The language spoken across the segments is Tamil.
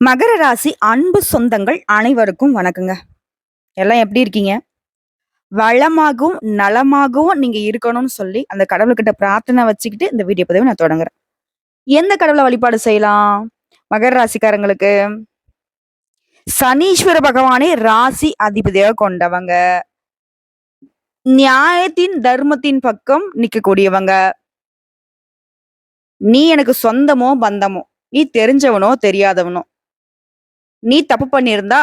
மகர ராசி அன்பு சொந்தங்கள் அனைவருக்கும் வணக்கங்க. எல்லாம் எப்படி இருக்கீங்க? வளமாகவும், நலமாகவும் நீங்க இருக்கணும்னு சொல்லி, அந்த கடவுள்கிட்ட பிரார்த்தனை வச்சுக்கிட்டு இந்த வீடியோ பதிவ நான் தொடங்குறேன். எந்த கடவுள வழிபாடு செய்யலாம்? மகர ராசிக்காரங்களுக்கு சனீஸ்வர பகவானே ராசி அதிபதியாக கொண்டவங்க. நியாயத்தின், தர்மத்தின் பக்கம் நிக்கக்கூடியவங்க. நீ எனக்கு சொந்தமோ, பந்தமோ, நீ தெரிஞ்சவனோ, தெரியாதவனோ, நீ தப்பு பண்ணியிருந்தா,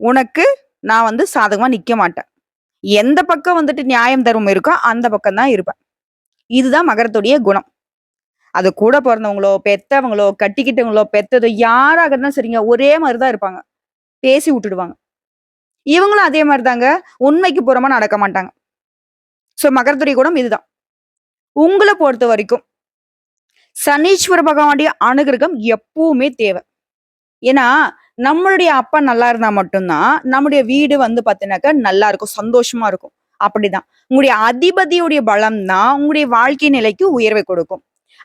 உனக்கு நான் சாதகமா நிக்க மாட்டேன். எந்த பக்கம் நியாயம் தர்மம் இருக்கோ, அந்த பக்கம் தான் இருப்பேன். இதுதான் மகரத்துடைய குணம். அது கூட பொறந்தவங்களோ, பெத்தவங்களோ, கட்டிக்கிட்டவங்களோ, பெத்ததோ யாராக இருந்தாலும் சரிங்க, ஒரே மாரி தான் இருப்பாங்க. பேசி விட்டுடுவாங்க. இவங்களும் அதே மாரி தாங்க. உண்மைக்கு புறமா நடக்க மாட்டாங்க. மகரத்துடைய குணம் இதுதான். உங்கள பொறுத்த வரைக்கும், சனீஸ்வர பகவானுடைய அனுகிரகம் எப்பவுமே தேவை. ஏன்னா, நம்மளுடைய அப்பா நல்லா இருந்தா மட்டும் தான், நம்முடைய வீடு பாத்தீங்கன்னாக்கா நல்லா இருக்கும். சந்தோஷமா இருக்கும். அப்படிதான். உங்களுடைய அதிபதியுடைய பலம் தான் உங்களுடைய வாழ்க்கை நிலைக்கு உயர்வை கொடுக்கும்.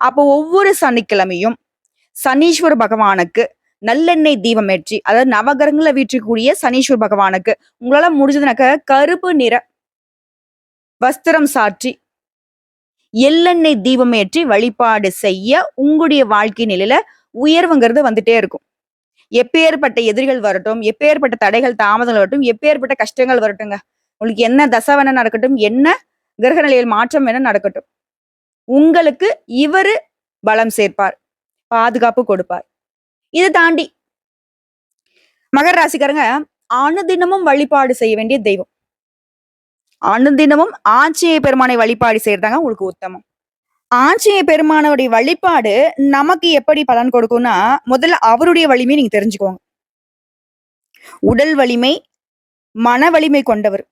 அப்போ ஒவ்வொரு சனிக்கிழமையும் சனீஸ்வர பகவானுக்கு நல்லெண்ணெய் தீபம் ஏற்றி, அதாவது நவகிரகங்கள வீற்றிருக்கக்கூடிய சனீஸ்வர பகவானுக்கு உங்களால முடிஞ்சதுனாக்க கருப்பு நிற வஸ்திரம் சாற்றி எள்ளெண்ணெய் தீபம் ஏற்றி வழிபாடு செய்ய உங்களுடைய வாழ்க்கை நிலையில உயர்வுங்கிறது வந்துட்டே இருக்கும். எப்பேற்பட்ட எதிரிகள் வரட்டும், எப்பேற்பட்ட தடைகள், தாமதங்கள் வரட்டும், எப்பேற்பட்ட கஷ்டங்கள் வரட்டுங்க. உங்களுக்கு என்ன தசை வேணா நடக்கட்டும், என்ன கிரக நிலையில் மாற்றம் வேணா நடக்கட்டும். உங்களுக்கு இவரு பலம் சேர்ப்பார், பாதுகாப்பு கொடுப்பார். இதை தாண்டி மகர ராசிக்காரங்க அனுதினமும் வழிபாடு செய்ய வேண்டிய தெய்வம். அனுதினமும் ஆஞ்சநேய பெருமானை வழிபாடு செய்யறதாங்க உங்களுக்கு உத்தமம். ஆஞ்சநேய பெருமானுடைய வழிபாடு நமக்கு எப்படி பலன் கொடுக்கும்னா, முதல்ல அவருடைய வலிமையை நீங்க தெரிஞ்சுக்கோங்க. உடல் வலிமை, மன வலிமை கொண்டவர்.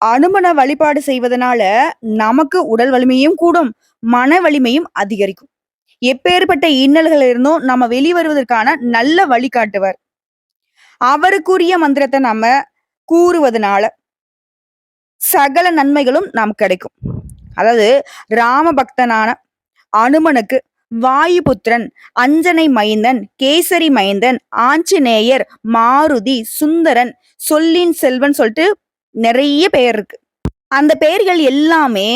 அனுமன வழிபாடு செய்வதனால நமக்கு உடல் வலிமையும் கூடும், மன வலிமையும் அதிகரிக்கும். எப்பேற்பட்ட இன்னல்கள் இருந்தும் நம்ம வெளிவருவதற்கான நல்ல வழிகாட்டுவர். அவருக்குரிய மந்திரத்தை நம்ம கூறுவதனால சகல நன்மைகளும் நமக்கு கிடைக்கும். அதாவது ராம பக்தனான அனுமனுக்கு வாயுபுத்திரன், அஞ்சனை மைந்தன், கேசரி மைந்தன், ஆஞ்சநேயர், மாருதி, சுந்தரன், சொல்லின் செல்வன் சொல்லிட்டு நிறைய பெயர் இருக்கு. அந்த பெயர்கள் எல்லாமே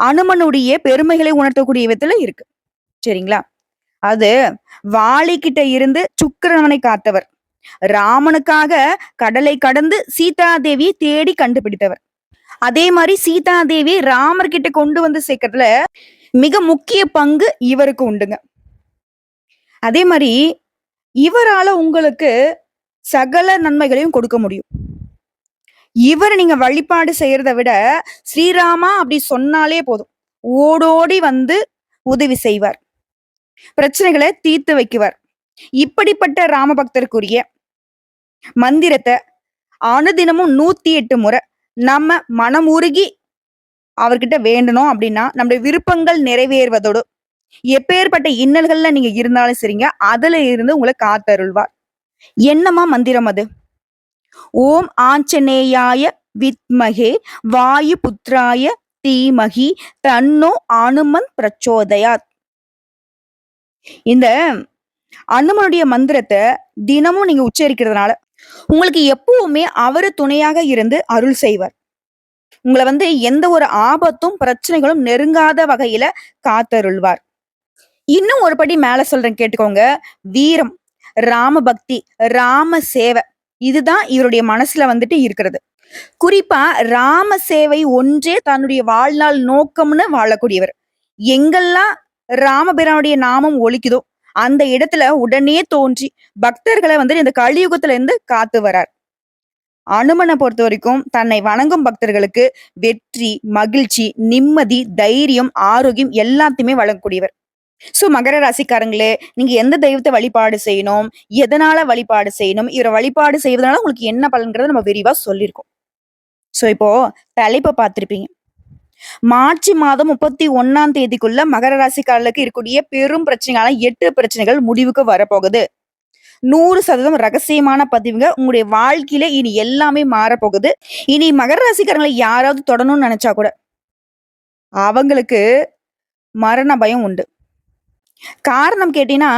அனுமனுடைய பெருமைகளை உணர்த்தக்கூடிய விதத்துல இருக்கு. சரிங்களா? அது வாலிக்கிட்ட இருந்து சுக்கிரவனை காத்தவர். ராமனுக்காக கடலை கடந்து சீதாதேவியை தேடி கண்டுபிடித்தவர். அதே மாதிரி சீதாதேவி ராமர்கிட்ட கொண்டு வந்து சேர்க்கறதுல மிக முக்கிய பங்கு இவருக்கு உண்டுங்க. அதே மாதிரி இவரால உங்களுக்கு சகல நன்மைகளையும் கொடுக்க முடியும். இவரை நீங்க வழிபாடு செய்யறத விட ஸ்ரீராமா அப்படி சொன்னாலே போதும், ஓடோடி உதவி செய்வார், பிரச்சனைகளை தீர்த்து வைக்குவார். இப்படிப்பட்ட ராமபக்தருக்குரிய மந்திரத்தை அனுதினமும் 108 முறை நம்ம மனம் உருகி அவர்கிட்ட வேண்டணும் அப்படின்னா நம்முடைய விருப்பங்கள் நிறைவேறுவதோடு எப்பேற்பட்ட இன்னல்கள்ல நீங்க இருந்தாலும் சரிங்க, அதுல இருந்து உங்களை காத்தருள்வார். என்னமா மந்திரம் அது? ஓம் ஆஞ்சநேயாய வித்மகே வாயு புத்ராய தீமகி தன்னோ அனுமன் பிரச்சோதயாத். இந்த அனுமனுடைய மந்திரத்தை தினமும் நீங்க உச்சரிக்கிறதுனால உங்களுக்கு எப்பவுமே அவரு துணையாக இருந்து அருள் செய்வார். உங்களை எந்த ஒரு ஆபத்தும் பிரச்சனைகளும் நெருங்காத வகையில காத்தருள்வார். இன்னும் ஒரு படி மேல சொல்றேன், கேட்டுக்கோங்க. வீரம், ராம பக்தி, ராம சேவை, இதுதான் இவருடைய மனசுல இருக்கிறது. குறிப்பா ராம சேவை ஒன்றே தன்னுடைய வாழ்நாள் நோக்கம்னு வாழக்கூடியவர். எங்கெல்லாம் ராமபிரானுடைய நாமம் ஒலிக்குதோ அந்த இடத்துல உடனே தோன்றி பக்தர்களை இந்த கலியுகத்துல இருந்து காத்து வரார். அனுமனை பொறுத்த வரைக்கும் தன்னை வணங்கும் பக்தர்களுக்கு வெற்றி, மகிழ்ச்சி, நிம்மதி, தைரியம், ஆரோக்கியம் எல்லாத்தையுமே வழங்கக்கூடியவர். மகர ராசிக்காரங்களே, நீங்க எந்த தெய்வத்தை வழிபாடு செய்யணும், எதனால வழிபாடு செய்யணும், இவரை வழிபாடு செய்வதனால உங்களுக்கு என்ன பலன்கிறத நம்ம விரிவா சொல்லியிருக்கோம். இப்போ தலைப்பை பார்த்திருப்பீங்க. மார்ச் மாதம் 31ஆம் தேதிக்குள்ள மகர ராசிக்காரர்களுக்கு இருக்கக்கூடிய பெரும் பிரச்சனைகளான 8 பிரச்சனைகள் முடிவுக்கு வரப்போகுது. 100% ரகசியமான பதிவுங்க. உங்களுடைய வாழ்க்கையில இனி எல்லாமே மாறப்போகுது. இனி மகர ராசிக்காரங்களை யாராவது தொடணும்னு நினைச்சா கூட அவங்களுக்கு மரண பயம் உண்டு. காரணம் கேட்டீங்கன்னா,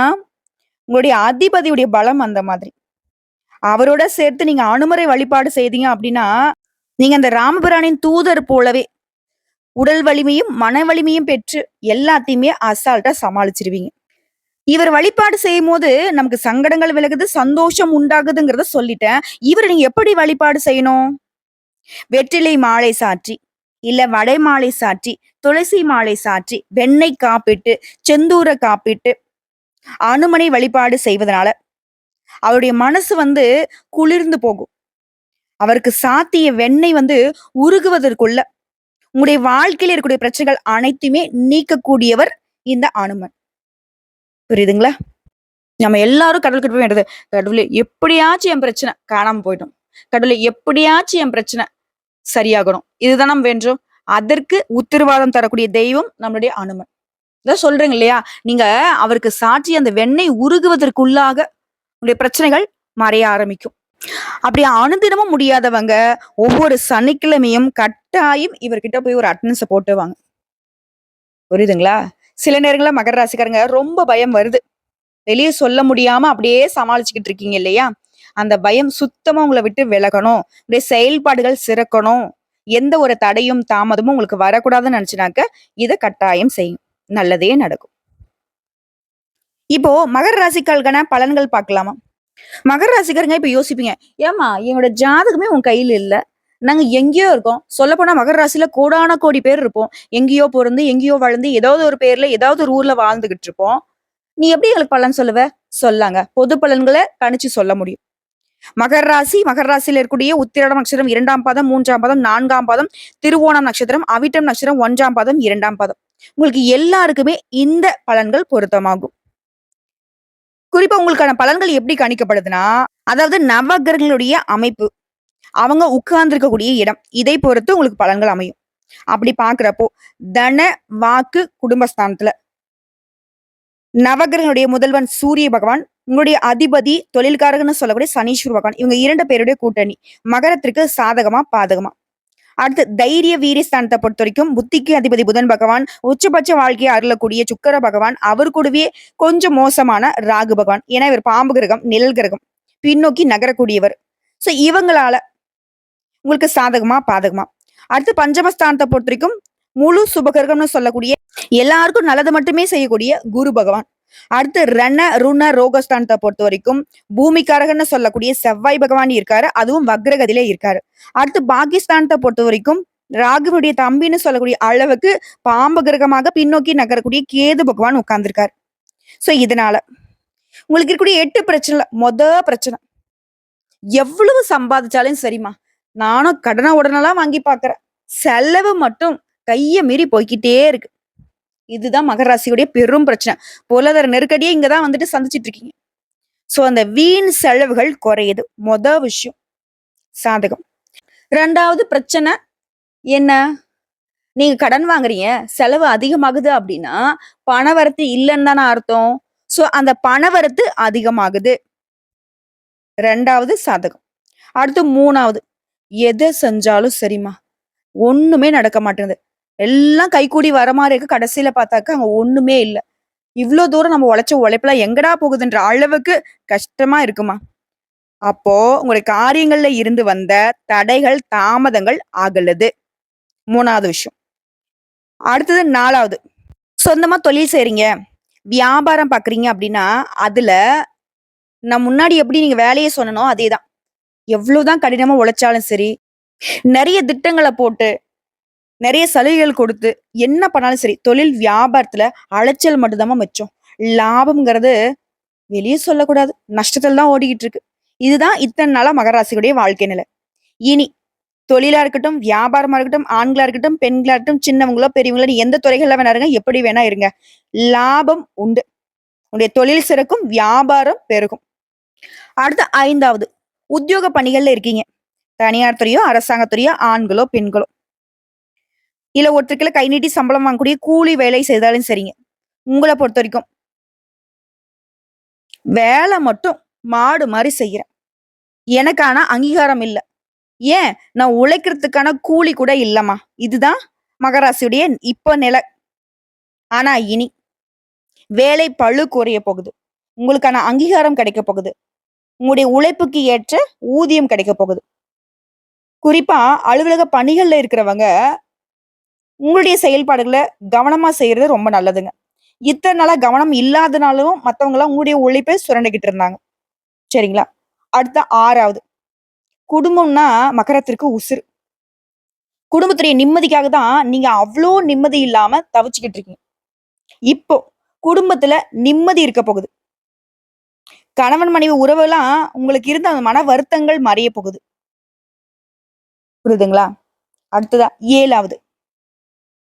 உங்களுடைய அதிபதியுடைய பலம் அந்த மாதிரி. அவரோட சேர்த்து நீங்க அனுமரை வழிபாடு செய்தீங்க அப்படின்னா, நீங்க அந்த ராமபிரானின் தூதர் போலவே உடல் வலிமையும், மன வலிமையும் பெற்று எல்லாத்தையுமே அசால்ட்டா சமாளிச்சுருவீங்க. இவர் வழிபாடு செய்யும்போது நமக்கு சங்கடங்கள் விலகுது, சந்தோஷம் உண்டாகுதுங்கிறத சொல்லிட்டேன். இவர நீங்க எப்படி வழிபாடு செய்யணும்? வெற்றிலை மாலை சாற்றி, இல்ல வடை மாலை சாற்றி, துளசி மாலை சாற்றி, வெண்ணெய் காப்பிட்டு, செந்தூர காப்பிட்டு, அனுமனை வழிபாடு செய்வதனால, அவருடைய மனசு குளிர்ந்து போகும். அவருக்கு சாத்திய வெண்ணெய் உருகுவதற்குள்ள, உங்களுடைய வாழ்க்கையில இருக்கக்கூடிய பிரச்சனைகள் அனைத்தையுமே நீக்கக்கூடியவர் இந்த அனுமன். புரியுதுங்களா? நம்ம எல்லாரும் கடவுள்கிட்ட போய் வேண்டுறது, "கடவுளே எப்படியாச்சும் என் பிரச்சனை காணாம போயிடும். கடவுளே எப்படியாச்சும் என் பிரச்சனை சரியாகணும்." இதுதான் நம்ம வேண்டுறோம். அதற்கு உத்தரவாதம் தரக்கூடிய தெய்வம் நம்மளுடைய அனுமன். இதான் சொல்றேங்க இல்லையா? நீங்க அவருக்கு சாட்சி அந்த வெண்ணெய் உருகுவதற்குள்ளாக உங்களுடைய பிரச்சனைகள் மறைய ஆரம்பிக்கும். அப்படி அனுதினமும் முடியாதவங்க, ஒவ்வொரு சனிக்கிழமையும் கட்டாயம் இவர்கிட்ட போய் ஒரு அட்டெண்டன்ஸ போட்டு வாங்க. புரியுதுங்களா? சில நேரங்கள்ல மகர ராசிக்காரங்க ரொம்ப பயம் வருது. வெளிய சொல்ல முடியாம அப்படியே சமாளிச்சுக்கிட்டு இருக்கீங்க இல்லையா? அந்த பயம் சுத்தமா உங்கள விட்டு விலகணும். உங்களுடைய செயல்பாடுகள் சிறக்கணும். எந்த ஒரு தடையும், தாமதமும் உங்களுக்கு வரக்கூடாதுன்னு நெனச்சுனாக்க, இத கட்டாயம் செய்யும். நல்லதே நடக்கும். இப்போ மகர ராசிக்காரர்களுக்கான பலன்கள் பார்க்கலாமா? மகர ராசிக்காரங்க இப்ப யோசிப்பீங்க, "ஏம்மா என்னோட ஜாதகமே உன் கையில இல்ல. நாங்க எங்கேயோ இருக்கோம். சொல்லப்போனா மகர ராசியில கோடான கோடி பேர் இருப்போம். எங்கேயோ பொறந்து, எங்கேயோ வளர்ந்து, ஏதாவது ஒரு பேர்ல, ஏதாவது ஒரு ஊர்ல வாழ்ந்துகிட்டு இருப்போம். நீ எப்படி எங்களுக்கு பலன் சொல்லுவ?" சொல்லாங்க. பொது பலன்கள கணிச்சு சொல்ல முடியும். மகர ராசியில இருக்கக்கூடிய உத்திராடம் நட்சத்திரம் 2ஆம் பாதம், 3ஆம் பாதம், 4ஆம் பாதம், திருவோணம் நட்சத்திரம், அவிட்டம் நட்சத்திரம் 1ஆம் பாதம், 2ஆம் பாதம். உங்களுக்கு எல்லாருக்குமே இந்த பலன்கள் பொருத்தமாகும். குறிப்பா உங்களுக்கான பலன்கள் எப்படி கணிக்கப்படுதுன்னா, அதாவது நவகிரகங்களுடைய அமைப்பு, அவங்க உட்கார்ந்திருக்கக்கூடிய இடம், இதை பொறுத்து உங்களுக்கு பலன்கள் அமையும். அப்படி பார்க்கிறப்போ, தன, வாக்கு, குடும்பஸ்தானத்துல நவகிரகங்களுடைய முதல்வன் சூரிய பகவான், உங்களுடைய அதிபதி தொழில்காரகன்னு சொல்லக்கூடிய சனீஸ்வர பகவான். இவங்க 2 பேருடைய கூட்டணி. மகரத்திற்கு சாதகமா, பாதகமா? அடுத்து தைரிய வீரியஸ்தானத்தை பொறுத்தவரைக்கும் புத்திக்கு அதிபதி புதன் பகவான், உச்சபட்ச வாழ்க்கையை அருளக்கூடிய சுக்கிர பகவான், அவர் கூடவே கொஞ்சம் மோசமான ராகு பகவான். ஏன்னா இவர் பாம்பு கிரகம், நிழல் கிரகம், பின்னோக்கி நகரக்கூடியவர். சோ இவங்களால உங்களுக்கு சாதகமா, பாதகமா? அடுத்து பஞ்சமஸ்தானத்தை பொறுத்தவரைக்கும் முழு சுபகிரகம்னு சொல்லக்கூடிய எல்லாருக்கும் நல்லது மட்டுமே செய்யக்கூடிய குரு பகவான். அடுத்து ரண, ருண, ரோகஸ்தானத்தை பொறுத்த வரைக்கும் பூமிக்காரகன்னு சொல்லக்கூடிய செவ்வாய் பகவான் இருக்காரு. அதுவும் வக்ரகதியிலே இருக்காரு. அடுத்து பாகிஸ்தானத்தை பொறுத்த வரைக்கும் ராகுனுடைய தம்பின்னு சொல்லக்கூடிய அளவுக்கு பாம்பு கிரகமாக பின்னோக்கி நகரக்கூடிய கேது பகவான் உட்கார்ந்திருக்காரு. சோ இதனால உங்களுக்கு இருக்கக்கூடிய 8 பிரச்சனை, பிரச்சனை எவ்வளவு சம்பாதிச்சாலும் சரிம்மா, நானும் கடனை உடனெல்லாம் வாங்கி பாக்குறேன். செலவு மட்டும் கைய மீறி போய்க்கிட்டே இருக்கு. இதுதான் மகர ராசியுடைய பெரும் பிரச்சனை. பொருளாதார நெருக்கடியே இங்கதான் சந்திச்சிட்டு இருக்கீங்க. சோ அந்த வீண் செலவுகள் குறையுது. விஷயம் சாதகம். 2வது பிரச்சனை என்ன? நீங்க கடன் வாங்குறீங்க, செலவு அதிகமாகுது அப்படின்னா, பணவரத்து இல்லன்னு தானே அர்த்தம். சோ அந்த பணவரத்து அதிகமாகுது. 2வது சாதகம். அடுத்து 3வது, எத செஞ்சாலும் சரிம்மா, ஒண்ணுமே நடக்க மாட்டேங்குது. எல்லாம் கைக்கூடி வர மாரி இருக்கு. கடைசியில பார்த்தாக்க அங்க ஒண்ணுமே இல்ல. இவ்ளோ தூரம் நம்ம உழைச்ச உழைப்புலாம் எங்கடா போகுதுன்ற அளவுக்கு கஷ்டமா இருக்குமா? அப்போ உங்களுடைய காரியங்கள்ல இருந்து வந்த தடைகள், தாமதங்கள் அகலுது. 3வது விஷயம். அடுத்தது 4வது. சொந்தமா தொழில் செய்றீங்க, வியாபாரம் பார்க்குறீங்க அப்படின்னா, அதுல நான் முன்னாடி எப்படி நீங்க வேலைய சொன்னனோ அதேதான். எவ்வளவுதான் கடினமா உழைச்சாலும் சரி, நெறைய திட்டங்கள போட்டு நெறைய சலுகைகள் கொடுத்து, என்ன பண்ணாலும் சரி, தொழில் வியாபாரத்துல அலைச்சல் மட்டும் தாம்மா மிச்சம். லாபம்ங்கிறது வெளிய சொல்லக்கூடாது. நஷ்டத்துல தான் ஓடிக்கிட்டு இருக்கு. இதுதான் இத்தன நாளா மகர ராசியுடைய வாழ்க்கை நிலை. இனி தொழிலா இருக்கட்டும், வியாபாரமா இருக்கட்டும், ஆண்களா இருக்கட்டும், பெண்களா இருக்கட்டும், சின்னவங்களோ, பெரியவங்களோ, நீ எந்த துறைகள்ல வேணா இருங்க, எப்படி வேணா இருங்க. லாபம் உண்டு. உங்களுடைய தொழில் சிறக்கும், வியாபாரம் பெருகும். அடுத்து 5வது, உத்தியோக பணிகள்ல இருக்கீங்க. தனியார் துறையோ, அரசாங்க துறையோ, ஆண்களோ, பெண்களோ. இல்ல ஒருத்தருக்குள்ள கை நீட்டி சம்பளம் வாங்கக்கூடிய கூலி வேலை செய்தாலும் சரிங்க. உங்கள பொறுத்தவரைக்கும் வேலை மட்டும் மாடு மாரி செய்யறேன். எனக்கு ஆனா அங்கீகாரம் இல்ல. ஏன்? நான் உழைக்கிறதுக்கான கூலி கூட இல்லம்மா. இதுதான் மகராசியுடைய இப்ப நிலை. ஆனா இனி வேலை பளு குறைய போகுது. உங்களுக்கான அங்கீகாரம் கிடைக்க போகுது. உங்களுடைய உழைப்புக்கு ஏற்ற ஊதியம் கிடைக்க போகுது. குறிப்பா அலுவலக பணிகள்ல இருக்கிறவங்க, உங்களுடைய செயல்பாடுகள கவனமா செய்யறது ரொம்ப நல்லதுங்க. இத்தன நாளா கவனம் இல்லாதனாலும் மத்தவங்கலாம் உங்களுடைய உழைப்ப சுரண்டிக்கிட்டு இருந்தாங்க. சரிங்களா? அடுத்த 6வது குடும்பம்னா மகரத்திற்கு உசுரு. குடும்பத்துடைய நிம்மதிக்காக தான் நீங்க அவ்ளோ நிம்மதி இல்லாம தவிச்சுக்கிட்டு இருக்கீங்க. இப்போ குடும்பத்துல நிம்மதி இருக்க போகுது. கணவன் மனைவி உறவெல்லாம் உங்களுக்கு இருந்த அந்த மன வருத்தங்கள் மறைய போகுது. புரியுதுங்களா? அடுத்ததா 7வது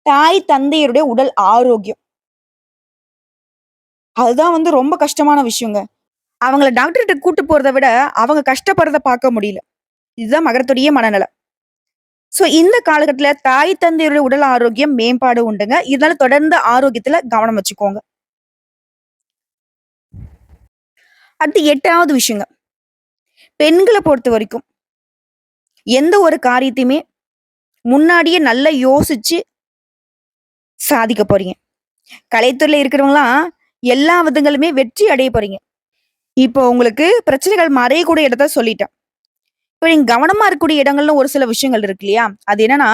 தாய் தந்தையருடைய உடல் ஆரோக்கியம். அதுதான் ரொம்ப கஷ்டமான விஷயங்க. அவங்கள டாக்டர்ட்ட கூட்டு போறத விட, அவங்க கஷ்டப்படுறத பார்க்க முடியல. இதுதான் மகரத்துடைய மனநலம். சோ இந்த காலகட்டத்துல தாய் தந்தையருடைய உடல் ஆரோக்கியம் மேம்பாடு உண்டுங்க. இதனால தொடர்ந்து ஆரோக்கியத்துல கவனம் வச்சுக்கோங்க. அடுத்து 8வது விஷயங்க. பெண்கள பொறுத்தவரைக்கும், எந்த ஒரு காரியத்தையுமே முன்னாடியே நல்லா யோசிச்சு சாதிக்க போறீங்க. கலைத்துறையில இருக்கிறவங்கலாம் எல்லா விதங்களுமே வெற்றி அடைய போறீங்க. இப்போ உங்களுக்கு பிரச்சனைகள் மறையக்கூடிய இடத்த சொல்லிட்டேன். இப்ப நீங்க கவனமா இருக்கக்கூடிய இடங்கள்ல ஒரு சில விஷயங்கள் இருக்கு இல்லையா? அது என்னன்னா,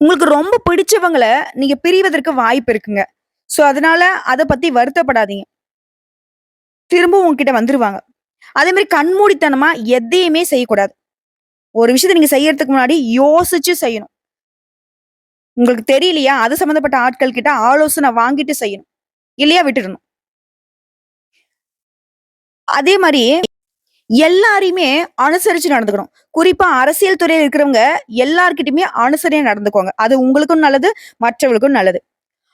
உங்களுக்கு ரொம்ப பிடிச்சவங்கள நீங்க பிரிவதற்கு வாய்ப்பு இருக்குங்க. சோ அதனால அத பத்தி வருத்தப்படாதீங்க. திரும்பவும் உங்ககிட்ட வந்துருவாங்க. அதே மாரி கண்மூடித்தனமா எதையுமே செய்யக்கூடாது. ஒரு விஷயத்த நீங்க செய்யறதுக்கு முன்னாடி யோசிச்சு செய்யணும். உங்களுக்கு தெரியலையா? அது சம்மந்தப்பட்ட ஆட்கள் கிட்ட ஆலோசனை வாங்கிட்டு செய்யணும். இல்லையா விட்டுறணும். அதே மாரி எல்லாரையுமே அனுசரிச்சு நடந்துக்கணும். குறிப்பா அரசியல் துறையில இருக்கிறவங்க எல்லார்கிட்டயுமே அனுசரியா நடந்துக்கோங்க. அது உங்களுக்கும் நல்லது, மற்றவர்களுக்கும் நல்லது.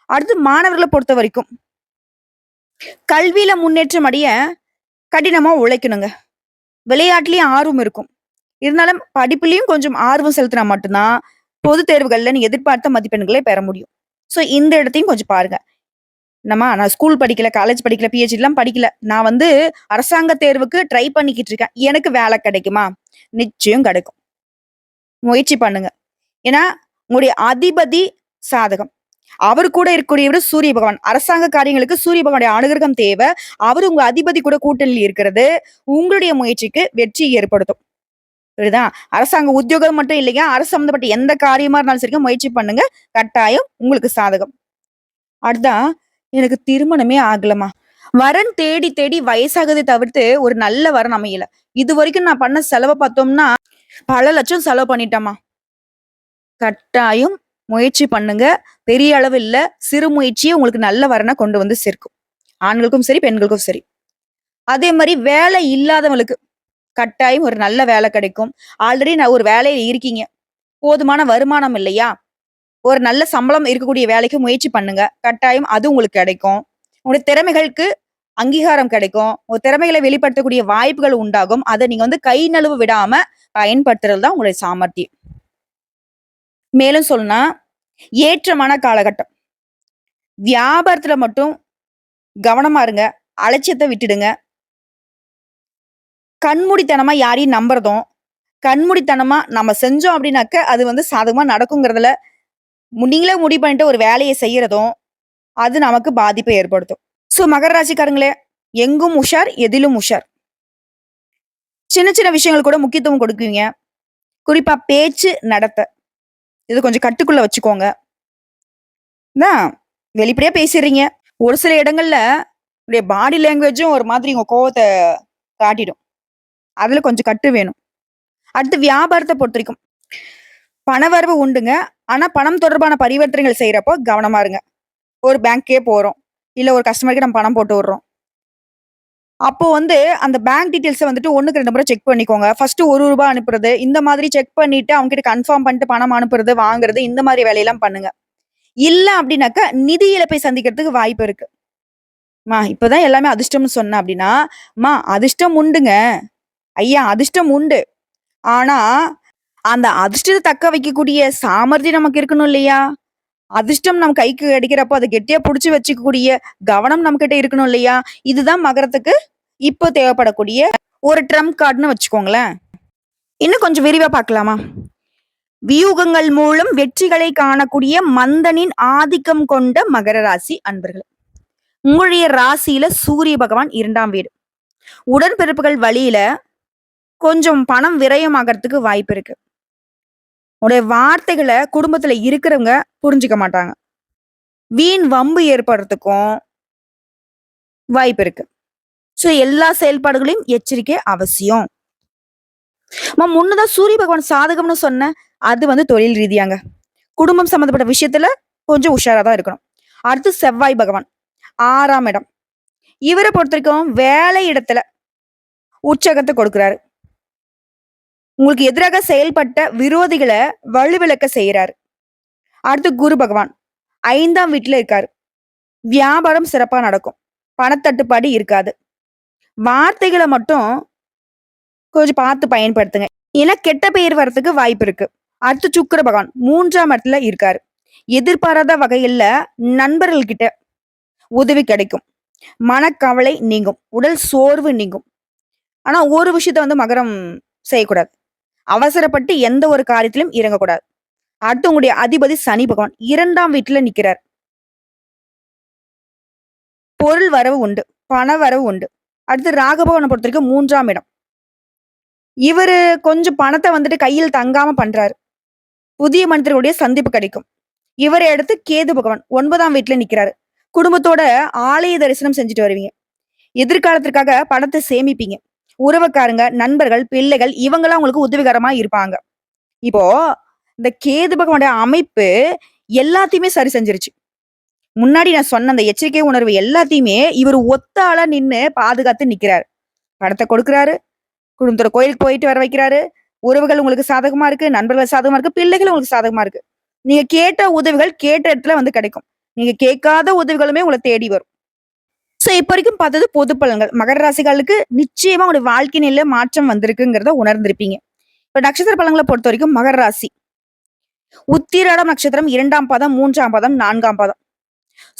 அடுத்து மாணவர்கள பொறுத்தவரைக்கும், கல்வியில முன்னேற்றம் அடைய கடினமா உழைக்கணுங்க. விளையாட்டுலயும் ஆர்வம் இருக்கும். இருந்தாலும் படிப்புலயும் கொஞ்சம் ஆர்வம் செலுத்தினா மட்டும் தான், பொதுத் தேர்வுகள்ல நீங்க எதிர்பார்த்த மதிப்பெண்களை பெற முடியும். சோ இந்த இடத்தையும் கொஞ்சம் பாருங்க. நான் ஸ்கூல் படிக்கல, காலேஜ் படிக்கல, பிஹெச்டிலாம் படிக்கல. நான் அரசாங்க தேர்வுக்கு ட்ரை பண்ணிக்கிட்டு இருக்கேன். எனக்கு வேலை கிடைக்குமா? நிச்சயம் கிடைக்கும். முயற்சி பண்ணுங்க. ஏன்னா, உங்களுடைய அதிபதி சாதகம். அவரு கூட இருக்கக்கூடியவரு சூரிய பகவான். அரசாங்க காரியங்களுக்கு சூரிய பகவானுடைய அனுகிரகம் தேவ. அவரு உங்க அதிபதி கூட கூட்டணியில் இருக்கிறது, உங்களுடைய முயற்சிக்கு வெற்றி ஏற்படுத்தும். புரியுதா? அரசாங்க உத்தியோகம் மட்டும் இல்லைங்க. அரசு சம்பந்தப்பட்ட எந்த காரியமா இருந்தாலும் சரிங்க, முயற்சி பண்ணுங்க. கட்டாயம் உங்களுக்கு சாதகம். அடுத்தா, எனக்கு திருமணமே ஆகலம்மா. வரன் தேடி தேடி வயசாகுதே தவிர்த்து ஒரு நல்ல வரன் அமையல. இதுவரைக்கும் நான் பண்ண செலவ பார்த்தோம்னா, பல லட்சம் செலவு பண்ணிட்டேன்ம்மா. கட்டாயம் முயற்சி பண்ணுங்க. பெரிய அளவு இல்ல. சிறு முயற்சியே உங்களுக்கு நல்ல வரன கொண்டு வந்து சேர்க்கும். ஆண்களுக்கும் சரி, பெண்களுக்கும் சரி. அதே மாரி வேலை இல்லாதவங்களுக்கு கட்டாயம் ஒரு நல்ல வேலை கிடைக்கும். ஆல்ரெடி நான் ஒரு வேலையில இருக்கீங்க. போதுமான வருமானம் இல்லையா? ஒரு நல்ல சம்பளம் இருக்கக்கூடிய வேலைக்கு முயற்சி பண்ணுங்க. கட்டாயம் அது உங்களுக்கு கிடைக்கும். உங்களுடைய திறமைகளுக்கு அங்கீகாரம் கிடைக்கும். உங்க திறமைகளை வெளிப்படுத்தக்கூடிய வாய்ப்புகள் உண்டாகும். அத நீங்க கை நழுவ விடாம பயன்படுத்துறது தான் உங்களுடைய சாமர்த்தியம். மேலும் சொல்லணும்னா, ஏற்றமான காலகட்டம். வியாபாரத்துல மட்டும் கவனமா இருங்க. அலட்சியத்த விட்டுடுங்க. கண்மூடித்தனமா யாரையும் நம்புறதும், கண்மூடித்தனமா நம்ம செஞ்சோம் அப்படின்னாக்க, அது சாதகமா நடக்குங்கிறதுல நீங்களே முடிவு பண்ணிட்டு ஒரு வேலைய செய்யறதும், அது நமக்கு பாதிப்பை ஏற்படுத்தும். சோ மகர ராசிக்காரங்களே, எங்கும் உஷார், எதிலும் உஷார். சின்ன சின்ன விஷயங்கள் கூட முக்கியத்துவம் கொடுக்குவீங்க. குறிப்பா பேச்சு, நடத்தை. இது கொஞ்சம் கட்டுக்குள்ள வச்சுக்கோங்க. தான் வெளிப்படையா பேசிடுறீங்க. ஒரு சில இடங்கள்ல உங்களுடைய பாடி லாங்குவேஜும் ஒரு மாதிரி உங்க கோவத்த காட்டிடும். அதுல கொஞ்சம் கட்டு வேணும். அடுத்து வியாபாரத்த பொறுத்தவரைக்கும், பணவரவு உண்டுங்க. ஆனா பணம் தொடர்பான பரிவர்த்தனைகள் செய்றப்போ கவனமா இருங்க. ஒரு பேங்க்கே போறோம். இல்ல ஒரு கஸ்டமருக்கு நம்ம பணம் போட்டு விடுறோம். அப்போ அந்த பேங்க் டீட்டெயில்ஸ 1க்கு 2 முறை செக் பண்ணிக்கோங்க. ஃபர்ஸ்ட் ரூ. 1 அனுப்புறது, இந்த மாதிரி செக் பண்ணிட்டு அவங்க கிட்ட கன்ஃபார்ம் பண்ணிட்டு பணம் அனுப்புறது, வாங்குறது இந்த மாதிரி வேலையெல்லாம் பண்ணுங்க. இல்ல அப்டின்னாக்க நிதி இழப்பை சந்திக்கிறதுக்கு வாய்ப்பு இருக்கு. இப்பதான் எல்லாமே அதிர்ஷ்டம்னு சொன்னேன் அப்டின்னா, அதிர்ஷ்டம் உண்டுங்க. ஐயா அதிர்ஷ்டம் உண்டு. ஆனா, அந்த அதிர்ஷ்டத்த தக்க வைக்கக்கூடிய சாமர்த்தியம் நமக்கு இருக்கணும் இல்லையா? அதிர்ஷ்டம் நம்ம கைக்கு கிடைக்கிறப்போ அத கெட்டியா புடிச்சு வச்சுக்கக்கூடிய கவனம் நம்மகிட்ட இருக்கணும் இல்லையா? இதுதான் மகரத்துக்கு இப்போ தேவைப்படக்கூடிய ஒரு ட்ரம்ப் கார்டுன்னு வச்சுக்கோங்களேன். இன்னும் கொஞ்சம் விரிவா பார்க்கலாமா? வியூகங்கள் மூலம் வெற்றிகளை காணக்கூடிய மந்தனின் ஆதிக்கம் கொண்ட மகர ராசி அன்பர்களே. உங்களுடைய ராசியில சூரிய பகவான் 2ஆம் வீடு. உடன்பிறப்புகள் வழியில கொஞ்சம் பணம் விரயமாகறதுக்கு வாய்ப்பு இருக்கு. உங்களுடைய வார்த்தைகள குடும்பத்துல இருக்கிறவங்க புரிஞ்சுக்க மாட்டாங்க. வீண் வம்பு ஏற்படுறதுக்கும் வாய்ப்பு இருக்கு. ஸோ எல்லா செயல்பாடுகளையும் எச்சரிக்கை அவசியம். முன்னதான் சூரிய பகவான் சாதகம்னு சொன்னேன். அது தொழில் ரீதியாங்க. குடும்பம் சம்மந்தப்பட்ட விஷயத்துல கொஞ்சம் உஷாரா தான் இருக்கணும். அடுத்து செவ்வாய் பகவான் 6ஆம் இடம். இவர பொறுத்தவரைக்கும் வேலை இடத்துல உற்சாகத்த கொடுக்கிறாரு. உங்களுக்கு எதிராக செயல்பட்ட விரோதிகள வலுவிழக்க செய்றாரு. அடுத்து குரு பகவான் 5ஆம் வீட்ல இருக்காரு. வியாபாரம் சிறப்பா நடக்கும். பணத்தட்டுப்பாடு இருக்காது. வார்த்தைகள மட்டும் கொஞ்சம் பார்த்து பயன்படுத்துங்க. ஏன்னா கெட்ட பெயர் வரதுக்கு வாய்ப்பு இருக்கு. அடுத்து சுக்கிர பகவான் 3ஆம் இடத்துல இருக்காரு. எதிர்பாராத வகையில நண்பர்கள் கிட்ட உதவி கிடைக்கும். மனக்கவலை நீங்கும். உடல் சோர்வு நீங்கும். ஆனா ஒரு விஷயத்த மகரம் செய்யக்கூடாது. அவசரப்பட்டு எந்த ஒரு காரியத்திலும் இறங்கக்கூடாது. அடுத்து உங்களுடைய அதிபதி சனி பகவான் 2ஆம் வீட்டுல நிக்கிறார். பொருள் வரவு உண்டு. பண வரவு உண்டு. அடுத்து ராகபவனை பொறுத்தவரைக்கும் 3ஆம் இடம். இவரு கொஞ்சம் பணத்த கையில் தங்காம பண்றாரு. புதிய மனிதர்களுடைய சந்திப்பு கிடைக்கும். இவரை அடுத்து கேது பகவான் 9ஆம் வீட்டுல நிக்கிறாரு. குடும்பத்தோட ஆலய தரிசனம் செஞ்சுட்டு வருவீங்க. எதிர்காலத்திற்காக பணத்தை சேமிப்பீங்க. உறவுக்காரங்க, நண்பர்கள், பிள்ளைகள் இவங்கெல்லாம் உங்களுக்கு உதவிகரமா இருப்பாங்க. இப்போ இந்த கேது பகவானுடைய அமைப்பு எல்லாத்தையுமே சரி செஞ்சிருச்சு. முன்னாடி நான் சொன்ன அந்த எச்சரிக்கை உணர்வு எல்லாத்தையுமே இவர் ஒத்த ஆளா நின்னு பாதுகாத்து நிக்கிறாரு. பணத்தை கொடுக்கிறாரு. குடும்பத்தோட கோயிலுக்கு போயிட்டு வர வைக்கிறாரு. உறவுகள் உங்களுக்கு சாதகமா இருக்கு. நண்பர்கள் சாதகமா இருக்கு. பிள்ளைகள் உங்களுக்கு சாதகமா இருக்கு. நீங்க கேட்ட உதவிகள் கேட்ட இடத்துல கிடைக்கும். நீங்க கேட்காத உதவிகளுமே உங்களை தேடி வரும். சோ இப்ப வரைக்கும் பார்த்தது பொது பலன்கள். மகர ராசிகளுக்கு நிச்சயமா உங்களுடைய வாழ்க்கை நிலையில மாற்றம் வந்திருக்குங்கிறத உணர்ந்திருப்பீங்க. இப்ப நட்சத்திர பலன்களை பொறுத்த வரைக்கும் மகர ராசி உத்திராடம் நட்சத்திரம் 2ஆம் பாதம், 3ஆம் பாதம், 4ஆம் பாதம்.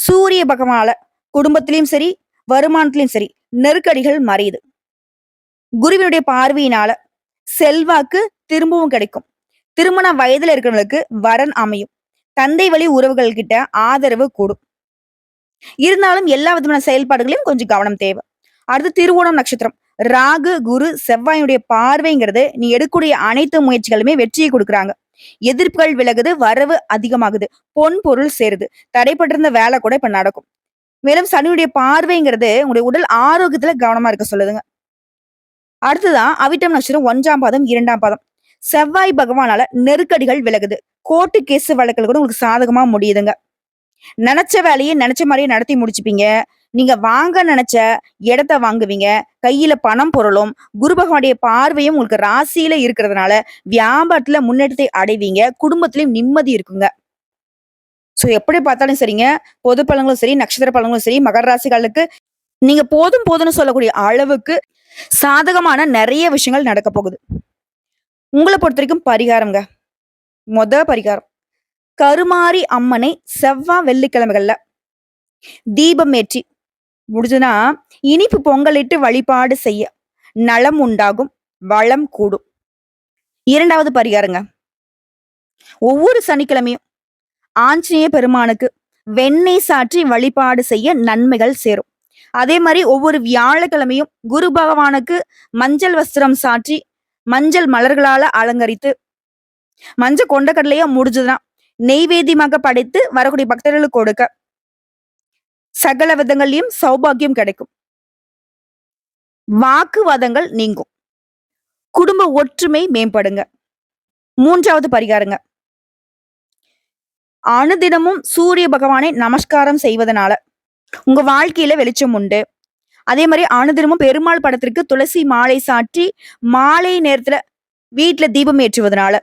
சூரிய பகவானால குடும்பத்திலயும் சரி, வருமானத்திலயும் சரி நெருக்கடிகள் மறையுது. குருவினுடைய பார்வையினால செல்வாக்கு திரும்பவும் கிடைக்கும். திருமண வயதுல இருக்கிறவங்களுக்கு வரன் அமையும். தந்தை வழி உறவுகள் கிட்ட ஆதரவு கூடும். இருந்தாலும் எல்லா விதமான செயல்பாடுகளையும் கொஞ்சம் கவனம் தேவை. அடுத்து திருவோணம் நட்சத்திரம். ராகு, குரு, செவ்வாயுடைய பார்வைங்கிறது நீ எடுக்கக்கூடிய அனைத்து முயற்சிகளுமே வெற்றியை கொடுக்குறாங்க. எதிர்ப்புகள் விலகுது, வரவு அதிகமாகுது, பொன் பொருள் சேருது, தடைப்பட்டிருந்த வேலை கூட இப்ப நடக்கும். மேலும் சனியுடைய பார்வைங்கிறது உங்களுடைய உடல் ஆரோக்கியத்துல கவனமா இருக்க சொல்லுதுங்க. அடுத்துதான் அவிட்டம் நட்சத்திரம் 1ஆம் பாதம், 2ஆம் பாதம். செவ்வாய் பகவானால நெருக்கடிகள் விலகுது. கோர்ட்டு கேஸ் வழக்குகள் கூட உங்களுக்கு சாதகமா முடியுதுங்க. நினைச்ச வேலையை நினைச்ச மாதிரியே நடத்தி முடிச்சுப்பீங்க. நீங்க வாங்க நினைச்ச இடத்த வாங்குவீங்க. கையில பணம் பொருளும். குரு பகவானுடைய பார்வையும் உங்களுக்கு ராசியில இருக்கிறதுனால வியாபாரத்துல முன்னேற்றத்தை அடைவீங்க. குடும்பத்திலயும் நிம்மதி இருக்குங்க. சோ எப்படி பார்த்தாலும் சரிங்க, பொது பலன்களும் சரி, நட்சத்திர பலன்களும் சரி, மகர ராசிகளுக்கு நீங்க போதும் போதும்னு சொல்லக்கூடிய அளவுக்கு சாதகமான நிறைய விஷயங்கள் நடக்க போகுது. உங்களை பொறுத்த வரைக்கும் பரிகாரம்ங்க. பரிகாரம் கருமாரி அம்மனை செவ்வாய் வெள்ளிக்கிழமைகள்ல தீபம் ஏற்றி முடிஞ்சுனா இனிப்பு பொங்கலிட்டு வழிபாடு செய்ய நலம் உண்டாகும், வளம் கூடும். 2வது பரிகாரங்க, ஒவ்வொரு சனிக்கிழமையும் ஆஞ்சநேய பெருமானுக்கு வெண்ணெய் சாற்றி வழிபாடு செய்ய நன்மைகள் சேரும். அதே மாதிரி ஒவ்வொரு வியாழக்கிழமையும் குரு பகவானுக்கு மஞ்சள் வஸ்திரம் சாற்றி மஞ்சள் மலர்களால அலங்கரித்து மஞ்சள் கொண்டக்கடலையா முடிஞ்சதுன்னா நெய்வேத்தியமாக படைத்து வரக்கூடிய பக்தர்களுக்கு கொடுக்க சகல விதங்களையும் சௌபாகியம் கிடைக்கும். வாக்குவாதங்கள் நீங்கும். குடும்ப ஒற்றுமை மேம்படுங்க. 3வது பரிகாரங்க, அனுதினமும் சூரிய பகவானை நமஸ்காரம் செய்வதனால உங்க வாழ்க்கையில வெளிச்சம் உண்டு. அதே மாதிரி அனுதினமும் பெருமாள் படத்திற்கு துளசி மாலை சாற்றி மாலை நேரத்துல வீட்டுல தீபம் ஏற்றுவதனால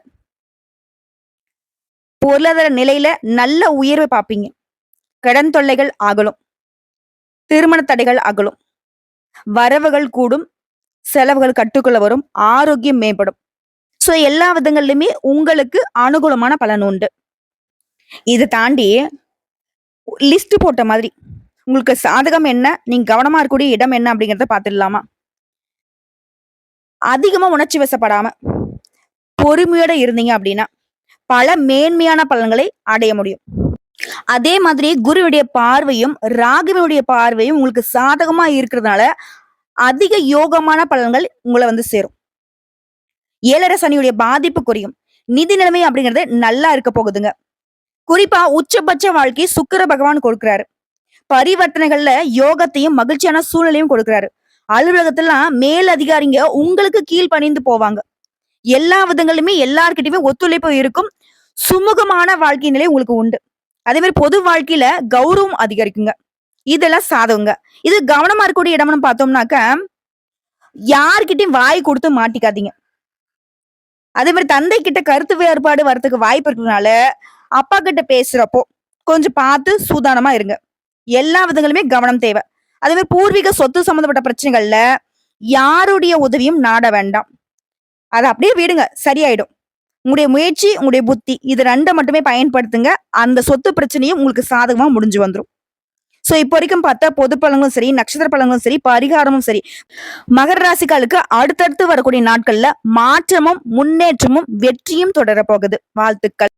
பொருளாதார நிலையில நல்ல உயர்வை பார்ப்பீங்க. கடன் தொல்லைகள் அகலும். திருமண தடைகள் அகலும். வரவுகள் கூடும். செலவுகள் கட்டுக்குள்ள வரும். ஆரோக்கியம் மேம்படும். சோ எல்லா விதங்கள்லயுமே உங்களுக்கு அனுகூலமான பலன் உண்டு. இதை தாண்டி லிஸ்ட் போட்ட மாதிரி உங்களுக்கு சாதகம் என்ன, நீங்க கவனமா இருக்கக்கூடிய இடம் என்ன அப்படிங்கறத பாத்துடலாமா? அதிகமா உணர்ச்சி வசப்படாம பொறுமையோட இருந்தீங்க அப்படின்னா பல மேன்மையான பலன்களை அடைய முடியும். அதே மாதிரி குருவுடைய பார்வையும், ராகுவினுடைய பார்வையும் உங்களுக்கு சாதகமா இருக்கிறதுனால, அதிக யோகமான பலன்கள் உங்கள வந்து சேரும். 7 சனியுடைய பாதிப்பு குறையும். நிதி நிலைமை அப்படிங்கிறது நல்லா இருக்க போகுதுங்க. குறிப்பா உச்சபட்ச வாழ்க்கை சுக்கிர பகவான் கொடுக்கிறாரு. பரிவர்த்தனைகள்ல யோகத்தையும், மகிழ்ச்சியான சூழ்நிலையும் கொடுக்கிறாரு. அலுவலகத்திலாம் மேல் அதிகாரிங்க உங்களுக்கு கீழ் பணிந்து போவாங்க. எல்லா விதங்களிலுமே எல்லார்கிட்டயுமே ஒத்துழைப்பு இருக்கும். சுமூகமான வாழ்க்கை நிலை உங்களுக்கு உண்டு. அதே மாதிரி பொது வாழ்க்கையில கௌரவம் அதிகரிக்குங்க. இதெல்லாம் சாதகங்க. இது கவனமா இருக்கக்கூடிய இடம்னு பார்த்தோம்னாக்க, யார்கிட்டயும் வாய் கொடுத்து மாட்டிக்காதீங்க. அதே மாதிரி தந்தை கிட்ட கருத்து வேறுபாடு வரதுக்கு வாய்ப்பு இருக்கிறதுனால, அப்பா கிட்ட பேசுறப்போ கொஞ்சம் பார்த்து சூதானமா இருங்க. எல்லா விதங்களுமே கவனம் தேவை. அதே மாதிரி பூர்வீக சொத்து சம்பந்தப்பட்ட பிரச்சனைகள்ல யாருடைய உதவியும் நாட வேண்டாம். அத அப்படியே விடுங்க. சரியாயிடும். உங்களுடைய முயற்சி, உங்களுடைய புத்தி இது 2 மட்டுமே பயன்படுத்துங்க. அந்த சொத்து பிரச்சனையும் உங்களுக்கு சாதகமா முடிஞ்சு வந்துரும். சோ இப்போ வரைக்கும் பார்த்தா பொது பலன்களும் சரி, நட்சத்திர பலன்களும் சரி, பரிகாரமும் சரி, மகர ராசிக்காலுக்கு அடுத்தடுத்து வரக்கூடிய நாட்கள்ல மாற்றமும், முன்னேற்றமும், வெற்றியும் தொடரப் போகுது. வாழ்த்துக்கள்.